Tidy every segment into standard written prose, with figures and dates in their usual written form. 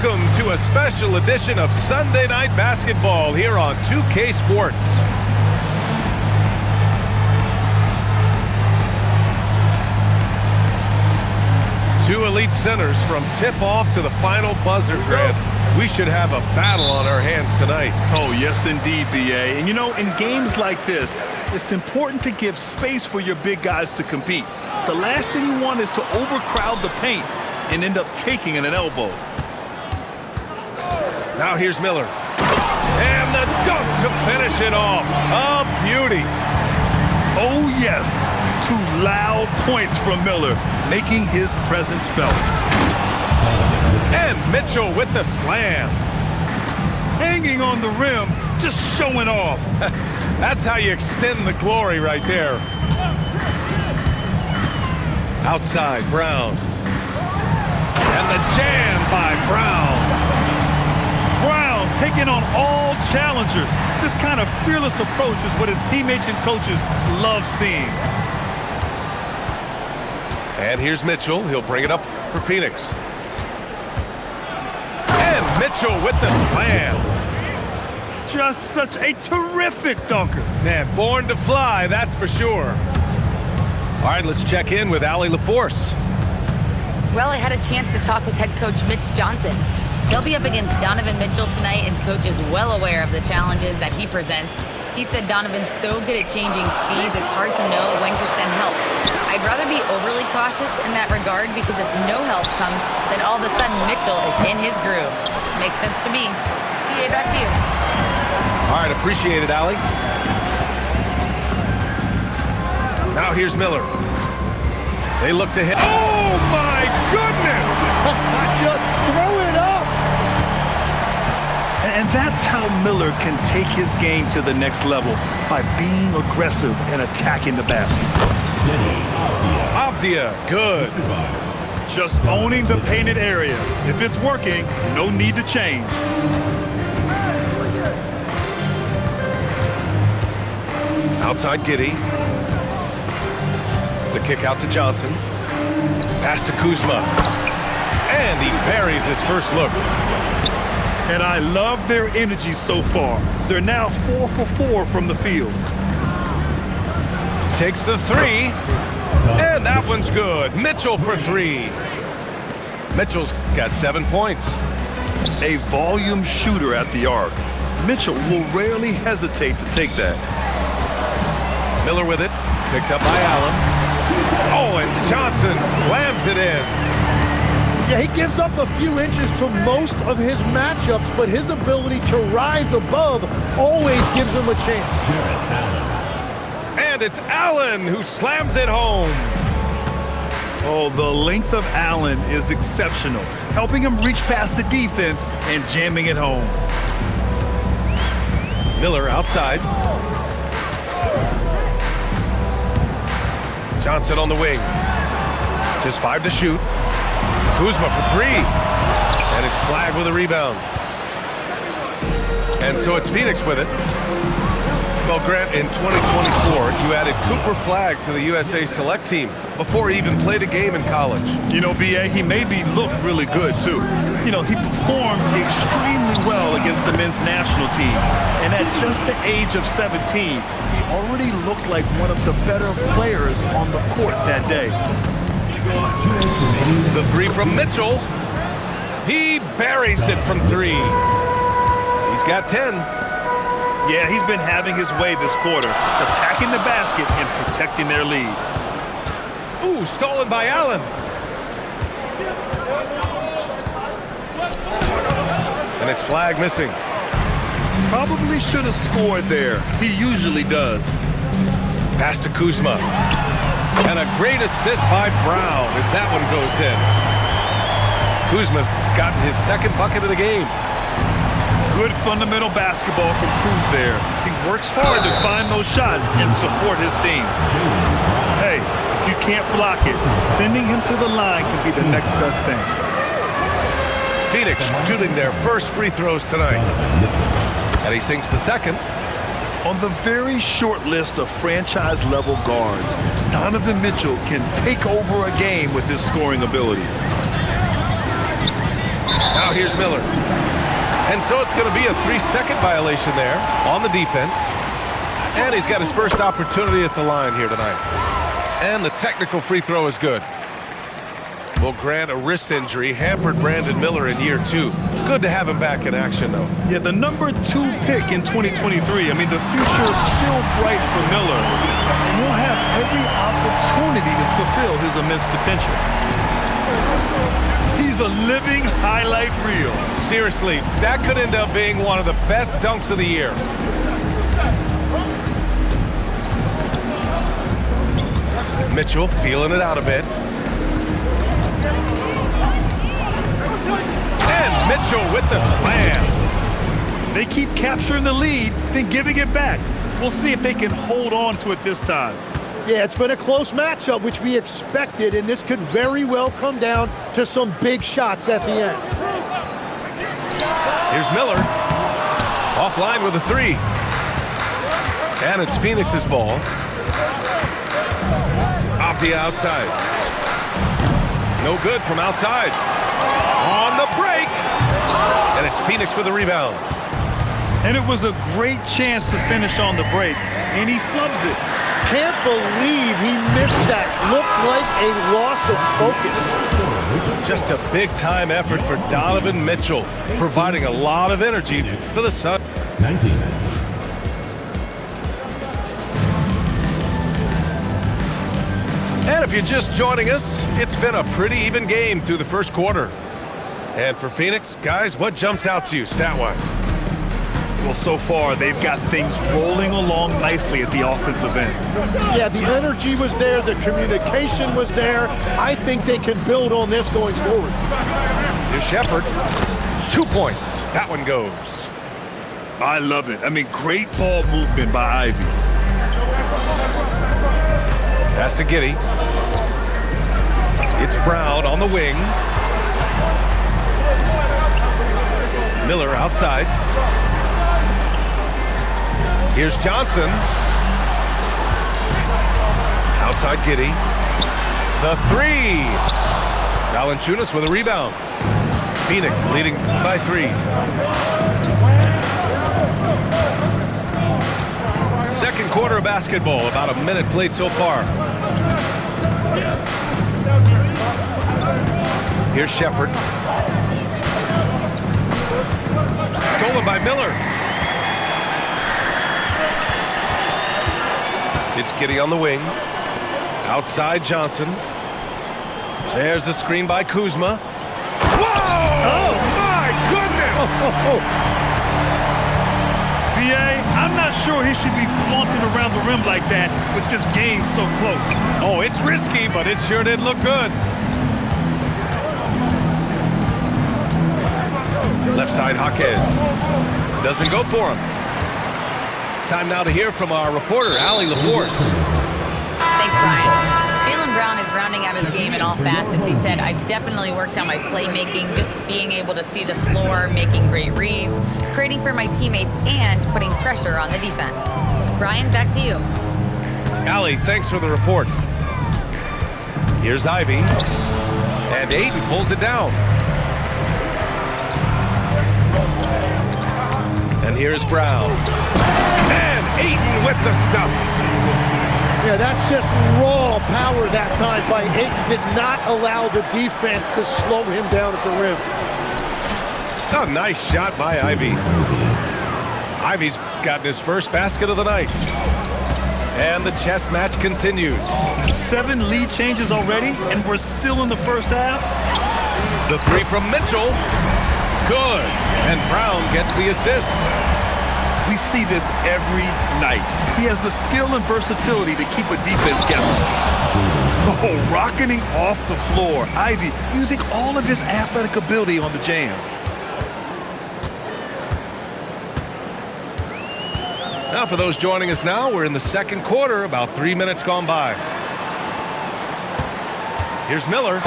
Welcome to a special edition of Sunday Night Basketball here on 2K Sports. Two elite centers from tip-off to the final buzzer, Grant. We should have a battle on our hands tonight. Oh, yes, indeed, B.A. And, you know, in games like this, it's important to give space for your big guys to compete. The last thing you want is to overcrowd the paint and end up taking an elbow. Now here's Miller. And the dunk to finish it off. A beauty. Oh, yes. Two loud points from Miller, making his presence felt. And Mitchell with the slam. Hanging on the rim, just showing off. That's how you extend the glory right there. Outside, Brown. And the jam by Brown. Brown taking on all challengers. This kind of fearless approach is what his teammates and coaches love seeing. And here's Mitchell. He'll bring it up for Phoenix. And Mitchell with the slam. Just such a terrific dunker. Man, born to fly, that's for sure. All right, let's check in with Allie LaForce. Well, I had a chance to talk with head coach Mitch Johnson. He'll be up against Donovan Mitchell tonight, and coach is well aware of the challenges that he presents. He said Donovan's so good at changing speeds, it's hard to know when to send help. I'd rather be overly cautious in that regard because if no help comes, then all of a sudden Mitchell is in his groove. Makes sense to me. PA, back to you. All right, appreciate it, Allie. Now here's Miller. They look to hit. Oh, my goodness! Just throw it up! And that's how Miller can take his game to the next level, by being aggressive and attacking the basket. Avdia, good. Just owning the painted area. If it's working, no need to change. Outside Giddey. The kick out to Johnson. Pass to Kuzma. And he buries his first look. And I love their energy so far. They're now 4 for 4 from the field. Takes the three. And that one's good. Mitchell for three. Mitchell's got 7 points. A volume shooter at the arc. Mitchell will rarely hesitate to take that. Miller with it. Picked up by Allen. Oh, and Johnson slams it in. Yeah, he gives up a few inches to most of his matchups, but his ability to rise above always gives him a chance. And it's Allen who slams it home. Oh, the length of Allen is exceptional, helping him reach past the defense and jamming it home. Miller outside. Johnson on the wing. Just 5 to shoot. Kuzma for three. And it's flagged with a rebound. And so it's Phoenix with it. Well, Grant, in 2024, you added Cooper Flagg to the USA Select team before he even played a game in college. You know, B.A., he maybe looked really good, too. You know, he performed extremely well against the men's national team. And at just the age of 17, he already looked like one of the better players on the court that day. The three from Mitchell. He buries it from three. He's got 10. Yeah, he's been having his way this quarter, attacking the basket and protecting their lead. Ooh, stolen by Allen. And it's Flagg missing. Probably should have scored there. He usually does. Pass to Kuzma. And a great assist by Brown as that one goes in. Kuzma's gotten his second bucket of the game. Good fundamental basketball from Kuz there. He works hard to find those shots and support his team. Hey, if you can't block it, sending him to the line can be the next best thing. Phoenix shooting their first free throws tonight. And he sinks the second. On the very short list of franchise-level guards, Donovan Mitchell can take over a game with his scoring ability. Now here's Miller. And so it's going to be a 3-second violation there on the defense. And he's got his first opportunity at the line here tonight. And the technical free throw is good. Will grant a wrist injury, hampered Brandon Miller in year 2. Good to have him back in action, though. Yeah, the number 2 pick in 2023. I mean, the future is still bright for Miller. And he'll have every opportunity to fulfill his immense potential. He's a living highlight reel. Seriously, that could end up being one of the best dunks of the year. Mitchell feeling it out a bit. And Mitchell with the slam. They keep capturing the lead, then giving it back. We'll see if they can hold on to it this time. Yeah, it's been a close matchup, which we expected, and this could very well come down to some big shots at the end. Here's Miller. Offline with a 3. And it's Phoenix's ball. Off the outside. No good from outside. On the break. And it's Phoenix with a rebound. And it was a great chance to finish on the break, and he flubs it. Can't believe he missed that. Looked like a loss of focus. Just a big-time effort for Donovan Mitchell, providing a lot of energy for the Suns. 19. And if you're just joining us, it's been a pretty even game through the first quarter. And for Phoenix, guys, what jumps out to you stat-wise? Well, so far, they've got things rolling along nicely at the offensive end. Yeah, the energy was there. The communication was there. I think they can build on this going forward. Here's Shepherd. 2 points. That one goes. I love it. I mean, great ball movement by Ivy. Pass to Giddey. It's Brown on the wing. Miller outside. Here's Johnson. Outside Giddey. The 3. Valanciunas with a rebound. Phoenix leading by 3. Second quarter of basketball, about a minute played so far. Here's Shepherd. Stolen by Miller. It's Giddey on the wing. Outside Johnson. There's a screen by Kuzma. Whoa! Oh, my goodness! B.A., I'm not sure he should be flaunting around the rim like that with this game so close. Oh, it's risky, but it sure did look good. Left side, Jaquez. Doesn't go for him. Time now to hear from our reporter, Allie LaForce. Thanks, Brian. Jaylen Brown is rounding out his game in all facets. He said, I've definitely worked on my playmaking, just being able to see the floor, making great reads, creating for my teammates, and putting pressure on the defense. Brian, back to you. Allie, thanks for the report. Here's Ivy. And Ayton pulls it down. And here's Brown. And Ayton with the stuff. Yeah, that's just raw power that time by Ayton. Did not allow the defense to slow him down at the rim. A nice shot by Ivy. Ivy's gotten his first basket of the night. And the chess match continues. 7 lead changes already, and we're still in the first half. The 3 from Mitchell. Good. And Brown gets the assist. We see this every night. He has the skill and versatility to keep a defense guessing. Oh, rocketing off the floor. Ivy using all of his athletic ability on the jam. Now, for those joining us now, we're in the second quarter, about 3 minutes gone by. Here's Miller.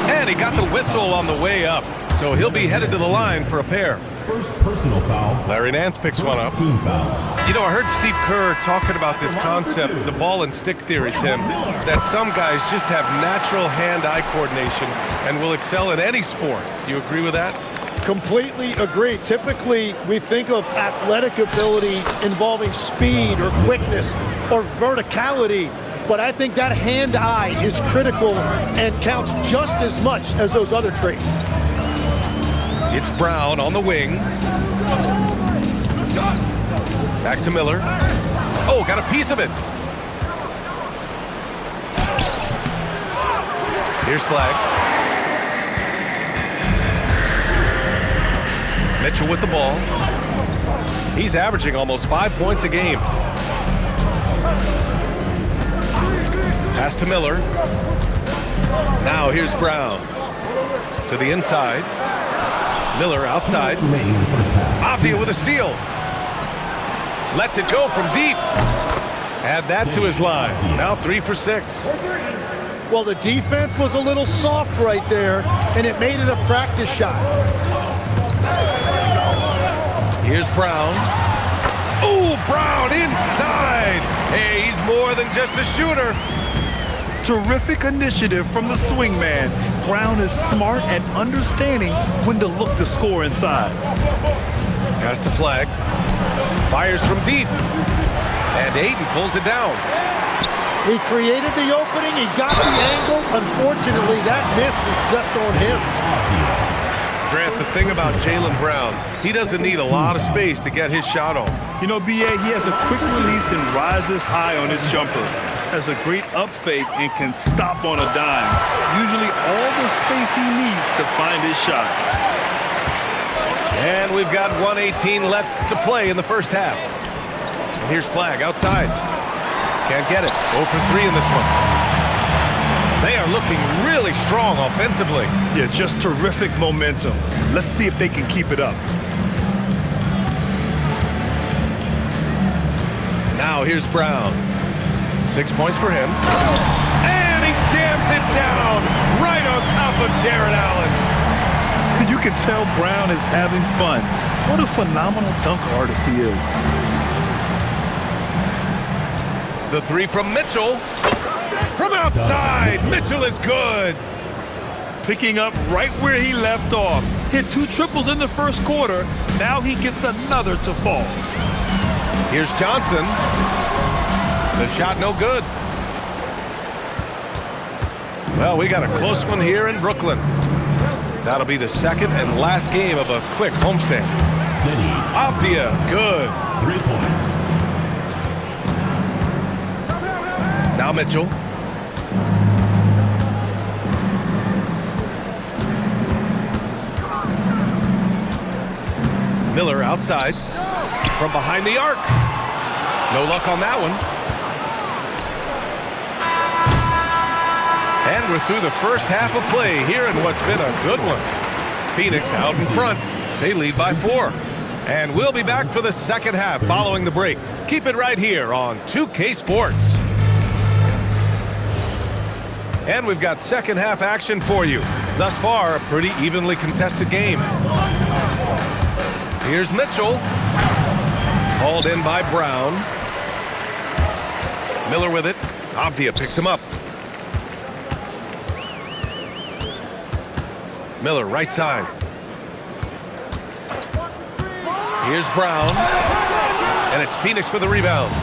And he got the whistle on the way up, so he'll be headed to the line for a pair. First personal foul. Larry Nance picks one up. Team foul. You know, I heard Steve Kerr talking about this concept, the ball and stick theory, Tim, that some guys just have natural hand-eye coordination and will excel in any sport. You agree with that? Completely agree. Typically, we think of athletic ability involving speed or quickness or verticality, but I think that hand-eye is critical and counts just as much as those other traits. It's Brown on the wing. Back to Miller. Oh, got a piece of it. Here's Flag. Mitchell with the ball. He's averaging almost 5 points a game. Pass to Miller. Now here's Brown. To the inside. Miller outside. Avdia with a steal. Lets it go from deep. Add that to his line. Now 3 for 6. Well, the defense was a little soft right there, and it made it a practice shot. Here's Brown. Ooh, Brown inside. Hey, he's more than just a shooter. Terrific initiative from the swing man. Brown is smart at understanding when to look to score inside. Pass to Flag. Fires from deep. And Ayton pulls it down. He created the opening. He got the angle. Unfortunately, that miss is just on him. Grant, the thing about Jaylen Brown, he doesn't need a lot of space to get his shot off. You know, B.A., he has a quick release and rises high on his jumper. Has a great up fake and can stop on a dime. Usually all the space he needs to find his shot. And we've got 1:18 left to play in the first half. And here's Flag outside. Can't get it. 0 for 3 in this one. They are looking really strong offensively. Yeah, just terrific momentum. Let's see if they can keep it up. Now here's Brown. 6 points for him. And he jams it down right on top of Jared Allen. You can tell Brown is having fun. What a phenomenal dunk artist he is. The 3 from Mitchell. From outside, Mitchell is good. Picking up right where he left off. Hit 2 triples in the first quarter. Now he gets another to fall. Here's Johnson. The shot no good. Well, we got a close one here in Brooklyn. That'll be the second and last game of a quick homestand. Avdia, good. 3 points. Now Mitchell. Miller outside. From behind the arc. No luck on that one. And we're through the first half of play here in what's been a good one. Phoenix out in front. They lead by 4. And we'll be back for the second half following the break. Keep it right here on 2K Sports. And we've got second half action for you. Thus far, a pretty evenly contested game. Here's Mitchell. Hauled in by Brown. Miller with it. Avdia picks him up. Miller, right side. Here's Brown. And it's Phoenix for the rebound.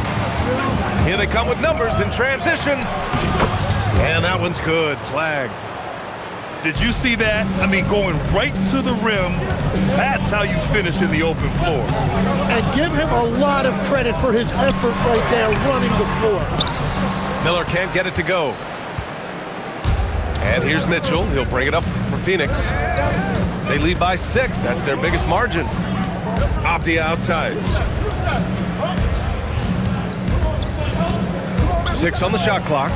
Here they come with numbers in transition. And that one's good. Flag. Did you see that? I mean, going right to the rim. That's how you finish in the open floor. And give him a lot of credit for his effort right there running the floor. Miller can't get it to go. And here's Mitchell. He'll bring it up for Phoenix. They lead by 6. That's their biggest margin. Avdia outside. 6 on the shot clock.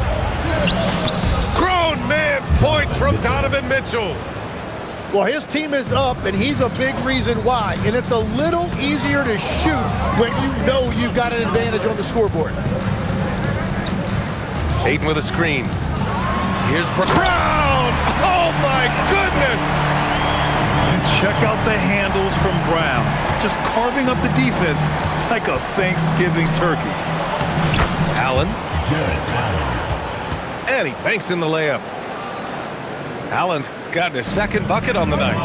Grown man points from Donovan Mitchell. Well, his team is up, and he's a big reason why. And it's a little easier to shoot when you know you've got an advantage on the scoreboard. Ayton with a screen. Here's Brown. Oh, my goodness. Check out the handles from Brown. Just carving up the defense like a Thanksgiving turkey. Allen. Jared Allen. And he banks in the layup. Allen's gotten his second bucket on the night.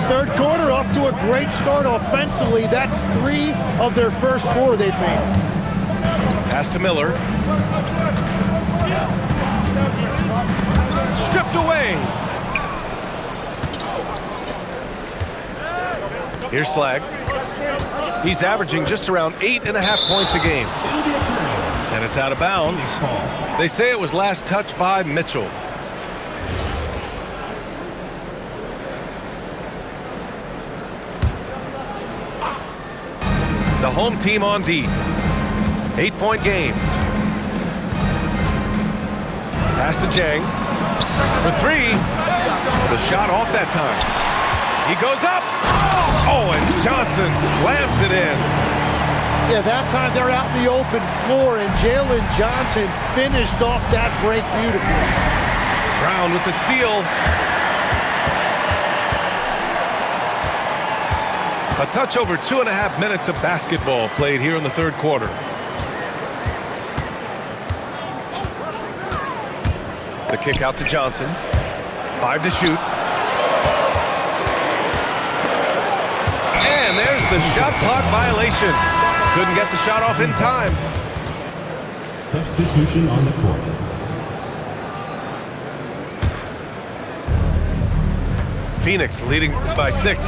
Third quarter off to a great start offensively. That's 3 of their first 4 they've made. Pass to Miller. Stripped away. Here's Flag. He's averaging just around 8.5 points a game. And it's out of bounds. They say it was last touched by Mitchell. The home team on D. 8-point game. Pass to Jang. For 3. The shot off that time. He goes up. Oh, and Johnson slams it in. Yeah, that time they're out in the open floor, and Jalen Johnson finished off that break beautifully. Brown with the steal. A touch over 2.5 minutes of basketball played here in the third quarter. The kick out to Johnson. 5 to shoot. And there's the shot clock violation. Couldn't get the shot off in time. Substitution on the court. Phoenix leading by 6.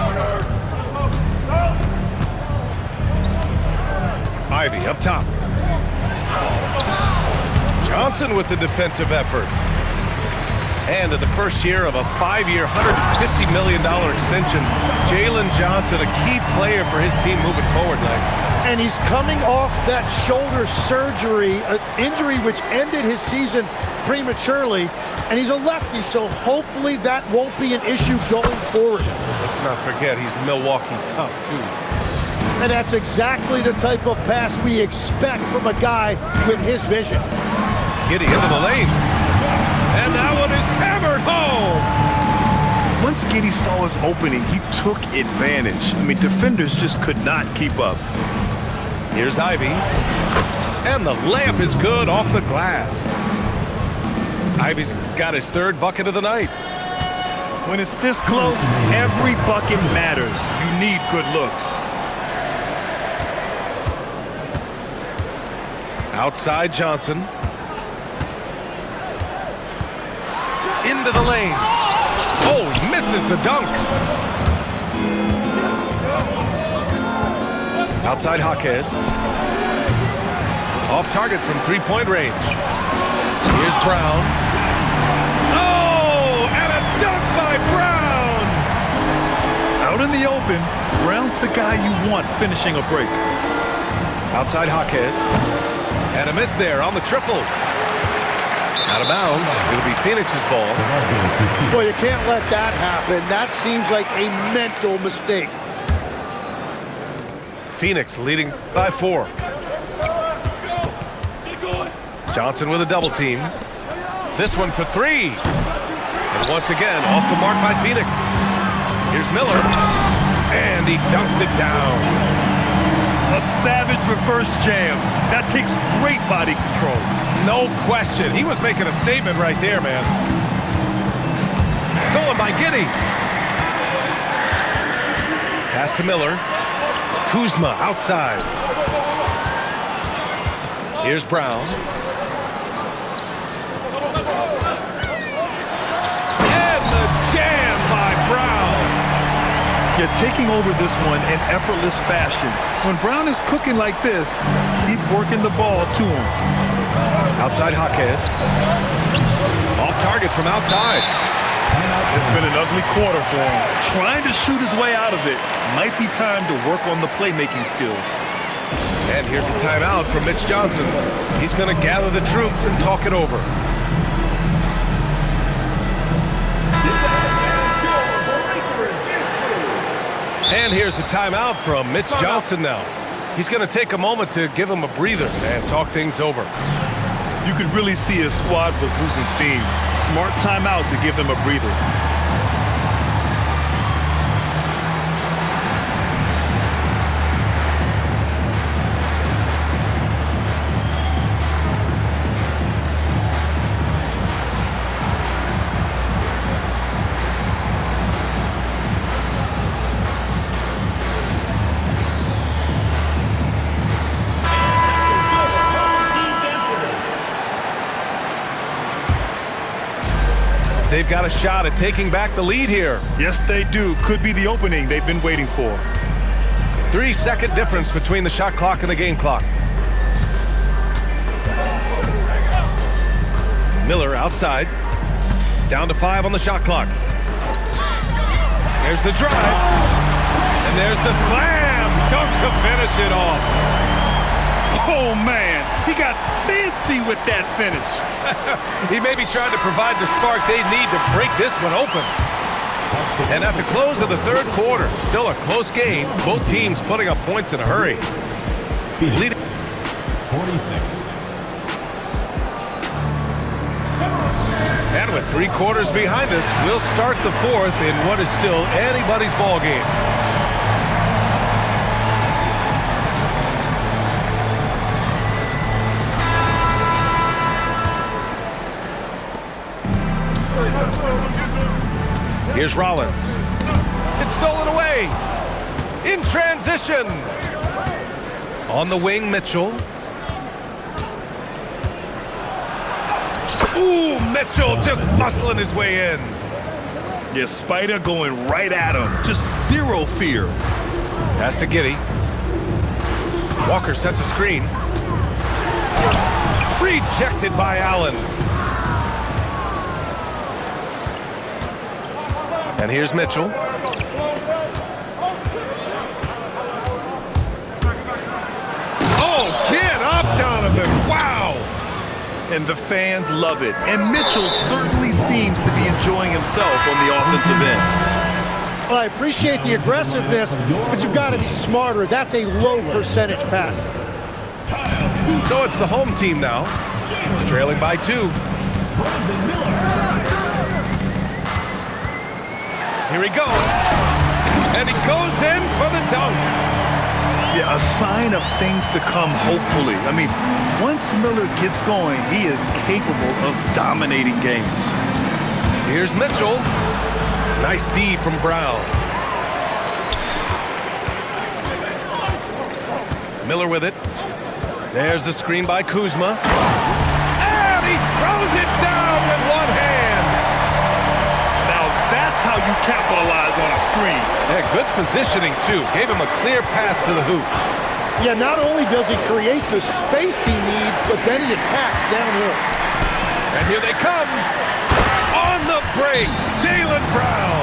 Ivy up top. Johnson with the defensive effort. And in the first year of a 5-year, $150 million extension, Jalen Johnson, a key player for his team moving forward, Lex. And he's coming off that shoulder surgery, an injury which ended his season prematurely, and he's a lefty, so hopefully that won't be an issue going forward. Let's not forget he's Milwaukee tough, too. And that's exactly the type of pass we expect from a guy with his vision. Giddy into the lane. And that one is hammered home. Once Giddy saw his opening, he took advantage. I mean, defenders just could not keep up. Here's Ivy. And the layup is good off the glass. Ivy's got his 3rd bucket of the night. When it's this close, every bucket matters. You need good looks. Outside Johnson. Into the lane. Oh, he misses the dunk. Outside Jaquez. Off target from 3-point range. Here's Brown. Oh, and a dunk by Brown. Out in the open, Brown's the guy you want finishing a break. Outside Jaquez. And a miss there on the triple. Out of bounds. It'll be Phoenix's ball. Well, you can't let that happen. That seems like a mental mistake. Phoenix leading by 4. Johnson with a double team. This one for 3. And once again, off the mark by Phoenix. Here's Miller. And he dunks it down. A savage reverse jam. That takes great body control. No question. He was making a statement right there, man. Stolen by Giddy. Pass to Miller. Kuzma outside. Here's Brown. And the jam by Brown. You're taking over this one in effortless fashion. When Brown is cooking like this, keep working the ball to him. Outside Jaquez. Off target from outside. It's been an ugly quarter for him. Trying to shoot his way out of it. Might be time to work on the playmaking skills. And here's a timeout from Mitch Johnson. He's going to gather the troops and talk it over. And here's a timeout from Mitch Johnson now. He's going to take a moment to give him a breather and talk things over. You could really see his squad was losing steam. Smart timeout to give them a breather. They've got a shot at taking back the lead here. Yes, they do. Could be the opening they've been waiting for. 3-second difference between the shot clock and the game clock. Miller outside. Down to 5 on the shot clock. There's the drive. And there's the slam dunk to finish it off. Oh, man. He got fancy with that finish. He may be trying to provide the spark they need to break this one open. And at the close of the third quarter, still a close game. Both teams putting up points in a hurry. Phoenix, 46. And with 3 quarters behind us, we'll start the fourth in what is still anybody's ball game. Here's Rollins. It's stolen away. In transition. On the wing, Mitchell. Ooh, Mitchell just muscling his way in. Yeah, Spider going right at him. Just zero fear. Pass to Giddey. Walker sets a screen. Rejected by Allen. And here's Mitchell. Oh, get up, Donovan. Wow. And the fans love it. And Mitchell certainly seems to be enjoying himself on the offensive end. Well, I appreciate the aggressiveness, but you've got to be smarter. That's a low percentage pass. So it's the home team now, trailing by 2. Here he goes. And he goes in for the dunk. Yeah, a sign of things to come, hopefully. I mean, once Miller gets going, he is capable of dominating games. Here's Mitchell. Nice D from Brown. Miller with it. There's the screen by Kuzma. And he throws it down with one hand. Now, that's how you capitalize on a screen. Yeah, good positioning, too. Gave him a clear path to the hoop. Yeah, not only does he create the space he needs, but then he attacks downhill. And here they come. On the break, Jaylen Brown.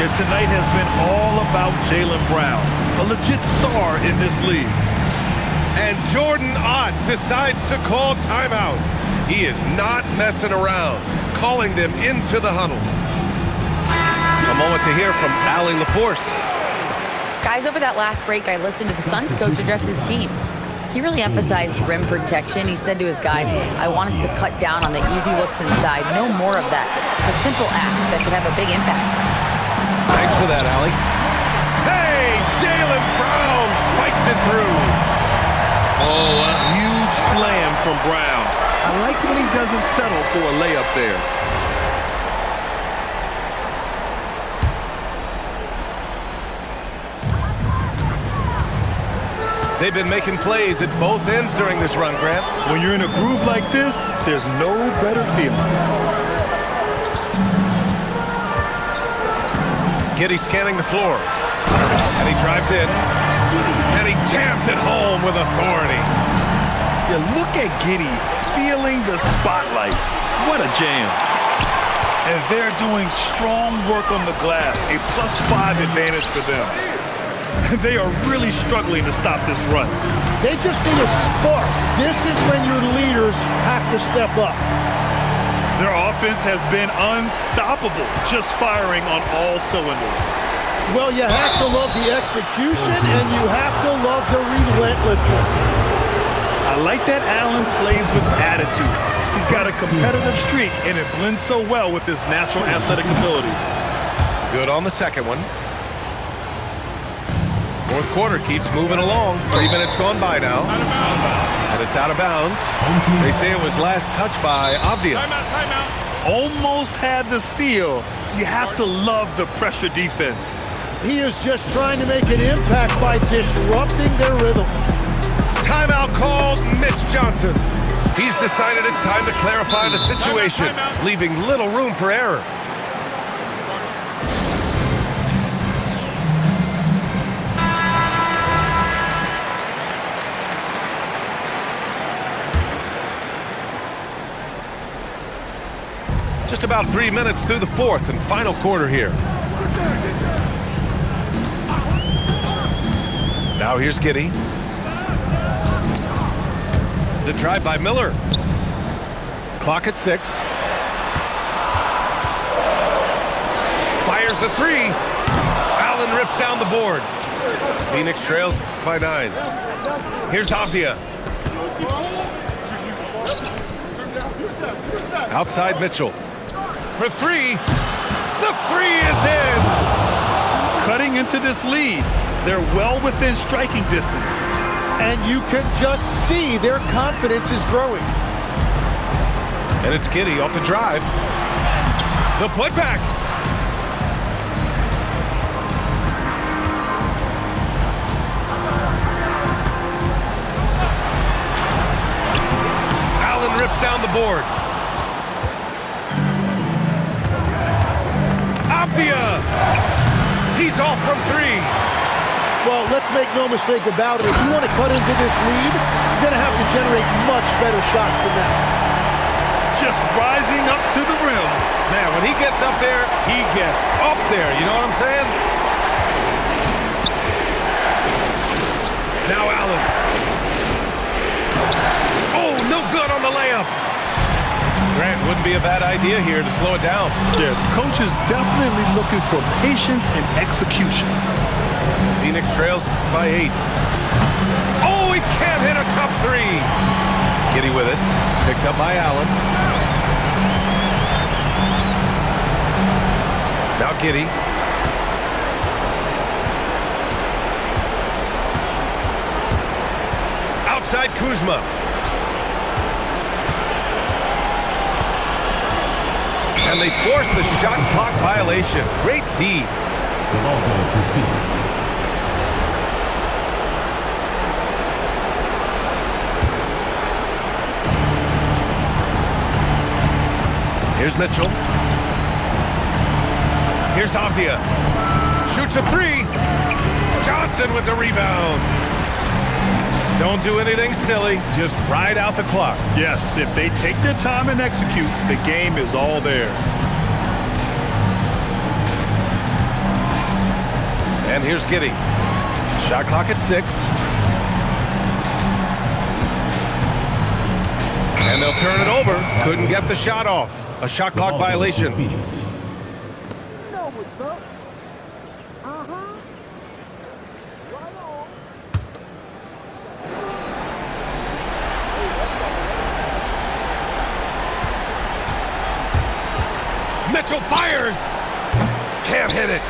Yeah, tonight has been all about Jaylen Brown, a legit star in this league. And Jordan Ott decides to call timeout. He is not messing around, calling them into the huddle. A moment to hear from Allie LaForce. Guys, over that last break, I listened to the Suns coach address his team. He really emphasized rim protection. He said to his guys, I want us to cut down on the easy looks inside. No more of that. It's a simple ask that could have a big impact. Thanks for that, Allie. Hey, Jaylen Brown spikes it through. Oh, a huge slam from Brown. I like when he doesn't settle for a layup there. They've been making plays at both ends during this run, Grant. When you're in a groove like this, there's no better feeling. Giddey scanning the floor. And he drives in. And he jams it home with authority. Yeah, look at Giddey stealing the spotlight. What a jam. And they're doing strong work on the glass, a +5 advantage for them. They are really struggling to stop this run. They just need a spark. This is when your leaders have to step up. Their offense has been unstoppable, just firing on all cylinders. Well, you have to love the execution, and you have to love the relentlessness. I like that Allen plays with attitude. He's got a competitive streak, and it blends so well with his natural athletic ability. Good on the second one. Fourth quarter keeps moving along. 3 minutes gone by now. And it's out of bounds. They say it was last touched by Avdia. Almost had the steal. You have to love the pressure defense. He is just trying to make an impact by disrupting their rhythm. Timeout called, Mitch Johnson. He's decided it's time to clarify the situation, leaving little room for error. Just about 3 minutes through the fourth and final quarter here. Now here's Giddey. The drive by Miller. Clock at 6. Fires the 3. Allen rips down the board. Phoenix trails by 9. Here's Avdia. Outside Mitchell. For 3. The 3 is in. Cutting into this lead. They're well within striking distance. And you can just see their confidence is growing. And it's Giddey off the drive. The putback. Allen rips down the board. Avdia. He's off from 3. Well, let's make no mistake about it. If you want to cut into this lead, you're going to have to generate much better shots than that. Just rising up to the rim. Man, when he gets up there, he gets up there. You know what I'm saying? Now Allen. Oh, no good on the layup. Grant, wouldn't be a bad idea here to slow it down. Yeah, the coach is definitely looking for patience and execution. Phoenix trails by 8. Oh, he can't hit a tough 3. Giddey with it. Picked up by Allen. Now Giddey. Outside Kuzma. And they force the shot clock violation. Great D. The ball goes to Phoenix. Here's Mitchell. Here's Avdia. Shoots a 3. Johnson with the rebound. Don't do anything silly. Just ride out the clock. Yes, if they take their time and execute, the game is all theirs. And here's Giddey. Shot clock at 6. And they'll turn it over. Couldn't get the shot off. A shot clock violation. Phoenix. Mitchell fires. Can't hit it.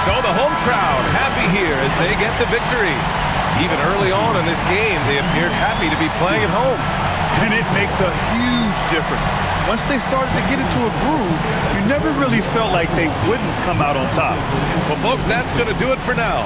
So the home crowd happy here as they get the victory. Even early on in this game, they appeared happy to be playing at home. And it makes a huge difference. Once they started to get into a groove, you never really felt like they wouldn't come out on top. Well, folks, that's going to do it for now.